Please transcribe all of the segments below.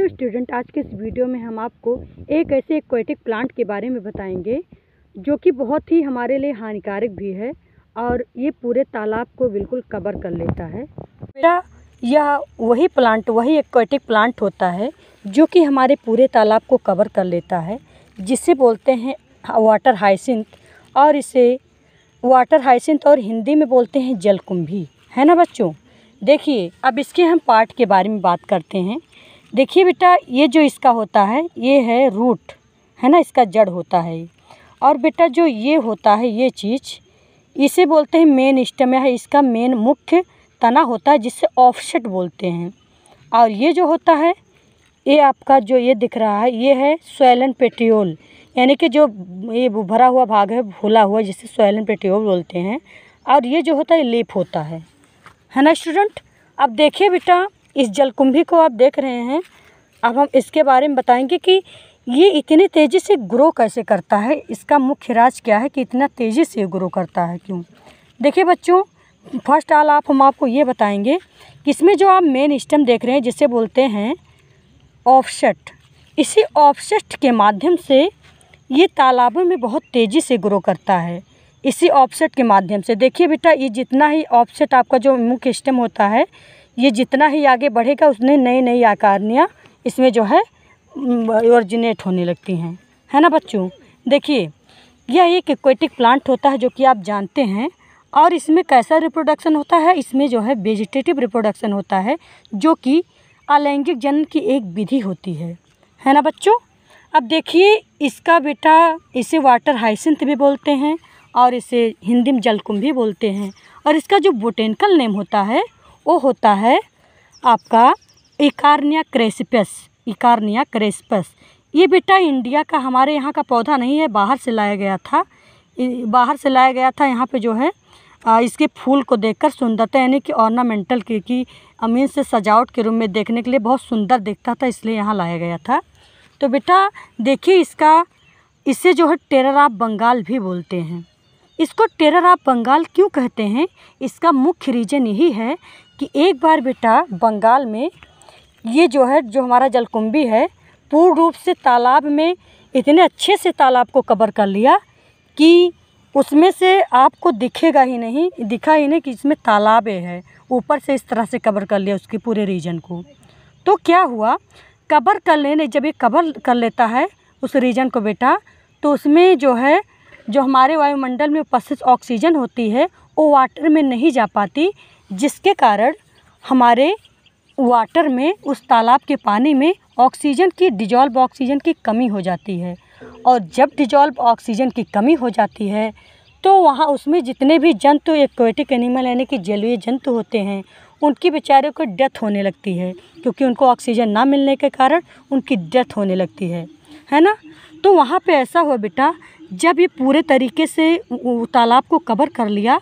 Student, आज के इस वीडियो में हम आपको एक ऐसे एक्वेटिक प्लांट के बारे में बताएंगे जो कि बहुत ही हमारे लिए हानिकारक भी है और ये पूरे तालाब को बिल्कुल कवर कर लेता है। बेटा, यह वही एक्वेटिक प्लांट होता है जो कि हमारे पूरे तालाब को कवर कर लेता है, जिसे बोलते हैं वाटर हाइसिंथ। और इसे वाटर हाइसिंथ और हिंदी में बोलते हैं जलकुंभी, है ना बच्चों। देखिए, अब इसके हम पार्ट के बारे में बात करते हैं। देखिए बेटा, ये जो इसका होता है ये है रूट, है ना, इसका जड़ होता है। और बेटा जो ये होता है ये चीज़, इसे बोलते हैं मेन स्टेम, है इसका मेन मुख्य तना होता है, जिससे ऑफसेट बोलते हैं। और ये जो होता है ये आपका जो ये दिख रहा है ये है स्वेलन पेटियोल, यानी कि जो ये भरा हुआ भाग है, फूला हुआ, जिसे स्वेलन पेटियोल बोलते हैं। और ये जो होता है लीफ होता है ना स्टूडेंट। अब देखिए बेटा, इस जलकुंभी को आप देख रहे हैं। अब हम इसके बारे में बताएंगे कि ये इतनी तेज़ी से ग्रो कैसे करता है, इसका मुख्य राज क्या है कि इतना तेज़ी से ग्रो करता है क्यों। देखिए बच्चों, फर्स्ट ऑल हम आपको ये बताएंगे कि इसमें जो आप मेन स्टेम देख रहे हैं जिसे बोलते हैं ऑफसेट, इसी ऑफसेट के माध्यम से ये तालाबों में बहुत तेज़ी से ग्रो करता है। इसी ऑफसेट के माध्यम से देखिए बेटा, ये जितना ही ऑफसेट आपका जो मुख्य स्टेम होता है, ये जितना ही आगे बढ़ेगा उसने नई नई आकारियाँ इसमें जो है ओरिजिनेट होने लगती हैं, है ना बच्चों। देखिए, यह एक एक्वेटिक प्लांट होता है जो कि आप जानते हैं। और इसमें कैसा रिप्रोडक्शन होता है, इसमें जो है वेजिटेटिव रिप्रोडक्शन होता है, जो कि अलैंगिक जनन की एक विधि होती है ना बच्चों। अब देखिए, इसका बेटा, इसे वाटर हाइसिंथ भी बोलते हैं और इसे हिंदी में जलकुंभी बोलते हैं। और इसका जो बोटेनिकल नेम होता है वो होता है आपका इकार्निया क्रेस्पस। ये बेटा इंडिया का, हमारे यहाँ का पौधा नहीं है, बाहर से लाया गया था। यहाँ पे जो है इसके फूल को देखकर सुंदरता, यानी कि ऑर्नामेंटल की अमीन से सजावट के रूप में देखने के लिए बहुत सुंदर दिखता था, इसलिए यहाँ लाया गया था। तो बेटा देखिए, इसे जो है टेरर ऑफ बंगाल भी बोलते हैं। इसको टेरर ऑफ बंगाल क्यों कहते हैं, इसका मुख्य रीज़न यही है कि एक बार बेटा बंगाल में ये जो है, जो हमारा जलकुंभी है, पूर्ण रूप से तालाब में इतने अच्छे से तालाब को कवर कर लिया कि उसमें से आपको दिखा ही नहीं कि इसमें तालाब है। ऊपर से इस तरह से कवर कर लिया उसके पूरे रीजन को। तो क्या हुआ, कवर कर लेने, जब ये कवर कर लेता है उस रीजन को बेटा, तो उसमें जो है, जो हमारे वायुमंडल में उपस्थित ऑक्सीजन होती है वो वाटर में नहीं जा पाती, जिसके कारण हमारे वाटर में, उस तालाब के पानी में डिजॉल्व ऑक्सीजन की कमी हो जाती है। और जब डिजॉल्व ऑक्सीजन की कमी हो जाती है तो वहाँ उसमें जितने भी जंतु, एक्वेटिक एनिमल यानी कि जलीय जंतु होते हैं, उनकी बेचारे को डेथ होने लगती है, क्योंकि उनको ऑक्सीजन ना मिलने के कारण उनकी डेथ होने लगती है ना। तो वहाँ पे ऐसा हुआ बेटा, जब ये पूरे तरीके से तालाब को कवर कर लिया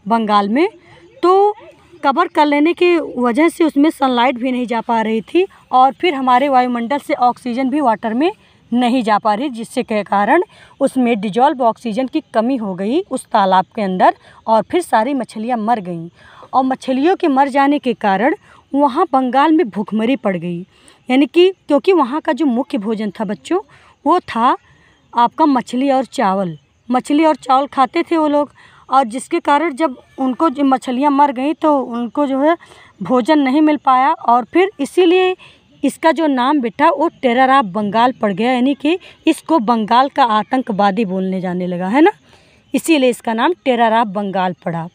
बंगाल में, तो कवर कर लेने की वजह से उसमें सनलाइट भी नहीं जा पा रही थी, और फिर हमारे वायुमंडल से ऑक्सीजन भी वाटर में नहीं जा पा रही, जिससे के कारण उसमें डिजॉल्व ऑक्सीजन की कमी हो गई उस तालाब के अंदर, और फिर सारी मछलियाँ मर गईं। और मछलियों के मर जाने के कारण वहाँ बंगाल में भूखमरी पड़ गई, यानी कि क्योंकि वहाँ का जो मुख्य भोजन था बच्चों, वो था आपका मछली और चावल खाते थे वो लोग। और जिसके कारण जब उनको जो मछलियाँ मर गई तो उनको जो है भोजन नहीं मिल पाया, और फिर इसीलिए इसका जो नाम बेटा वो टेरर ऑफ बंगाल पड़ गया, यानी कि इसको बंगाल का आतंकवादी बोलने जाने लगा, है ना, इसीलिए इसका नाम टेरर ऑफ बंगाल पड़ा।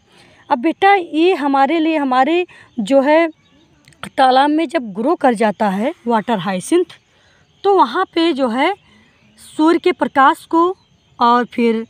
अब बेटा, ये हमारे लिए, हमारे जो है तालाब में जब ग्रो कर जाता है वाटर हाइसिंथ, तो वहाँ पे जो है सूर्य के प्रकाश को और फिर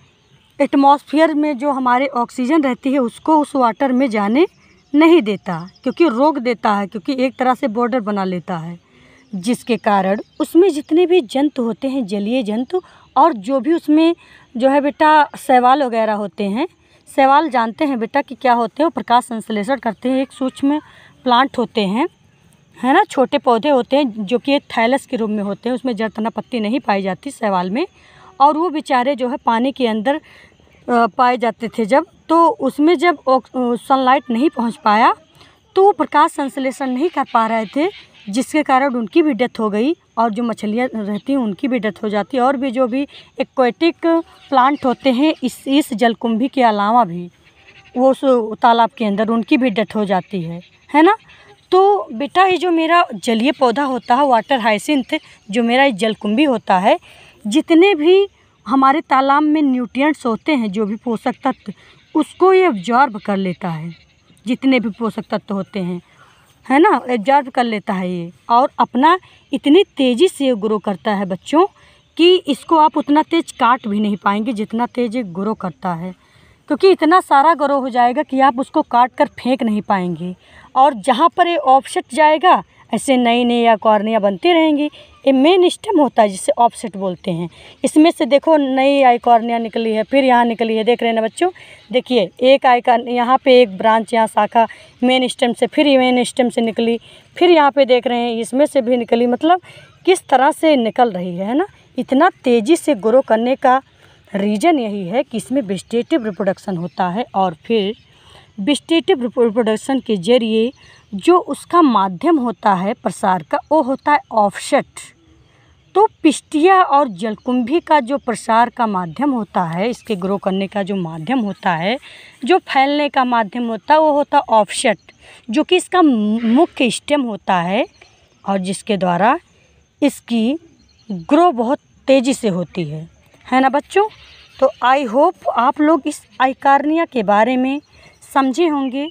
एटमॉस्फेयर में जो हमारे ऑक्सीजन रहती है उसको उस वाटर में जाने नहीं देता, क्योंकि रोक देता है, क्योंकि एक तरह से बॉर्डर बना लेता है, जिसके कारण उसमें जितने भी जंतु होते हैं, जलीय जंतु, और जो भी उसमें जो है बेटा शैवाल वगैरह होते हैं। शैवाल जानते हैं बेटा कि क्या होते हैं, वो प्रकाश संश्लेषण करते हैं, एक सूक्ष्म प्लांट होते हैं, है ना, छोटे पौधे होते हैं जो कि एक थैलस के रूप में होते हैं, उसमें जड़ तना पत्ती नहीं पाई जाती शैवाल में, और वो बेचारे जो है पानी के अंदर पाए जाते थे जब, तो उसमें जब सनलाइट नहीं पहुंच पाया तो वो प्रकाश संश्लेषण नहीं कर पा रहे थे, जिसके कारण उनकी भी डेथ हो गई, और जो मछलियाँ रहती हैं उनकी भी डेथ हो जाती है। और भी जो भी एक्वेटिक प्लांट होते हैं इस जलकुंभी के अलावा भी वो उस तालाब के अंदर उनकी भी डेथ हो जाती है ना। तो बेटा ये जो मेरा जलीय पौधा होता है वाटर हाइसिंथ, जो मेरा ये जलकुंभी होता है, जितने भी हमारे तालाब में न्यूट्रिएंट्स होते हैं, जो भी पोषक तत्व, उसको ये एब्जॉर्ब कर लेता है। जितने भी पोषक तत्व होते हैं, है ना, एब्जॉर्ब कर लेता है ये, और अपना इतनी तेज़ी से ग्रो करता है बच्चों कि इसको आप उतना तेज़ काट भी नहीं पाएंगे जितना तेज़ ये ग्रो करता है, क्योंकि इतना सारा ग्रो हो जाएगा कि आप उसको काट कर फेंक नहीं पाएंगे। और जहाँ पर ये ऑफसेट जाएगा ऐसे नई नई आइकॉर्निया बनती रहेंगी। ये मेन स्टेम होता है जिसे ऑफसेट बोलते हैं। इसमें से देखो नई आइकॉर्निया निकली है, फिर यहाँ निकली है, देख रहे हैं ना बच्चों, देखिए एक आइकॉर्निया यहाँ पे एक ब्रांच, यहाँ शाखा मेन स्टेम से, फिर मेन स्टेम से निकली, फिर यहाँ पे देख रहे हैं इसमें से भी निकली। मतलब किस तरह से निकल रही है ना। इतना तेज़ी से ग्रो करने का रीज़न यही है कि इसमें वेजिटेटिव रिप्रोडक्शन होता है, और फिर वेजिटेटिव रिप्रोडक्शन के जरिए जो उसका माध्यम होता है प्रसार का, वो होता है ऑफसेट। तो पिस्टिया और जलकुंभी का जो प्रसार का माध्यम होता है, इसके ग्रो करने का जो माध्यम होता है, जो फैलने का माध्यम होता है, वो होता है ऑफसेट, जो कि इसका मुख्य स्टेम होता है, और जिसके द्वारा इसकी ग्रो बहुत तेज़ी से होती है ना बच्चों। तो आई होप आप लोग इस आइकॉर्निया के बारे में समझे होंगे।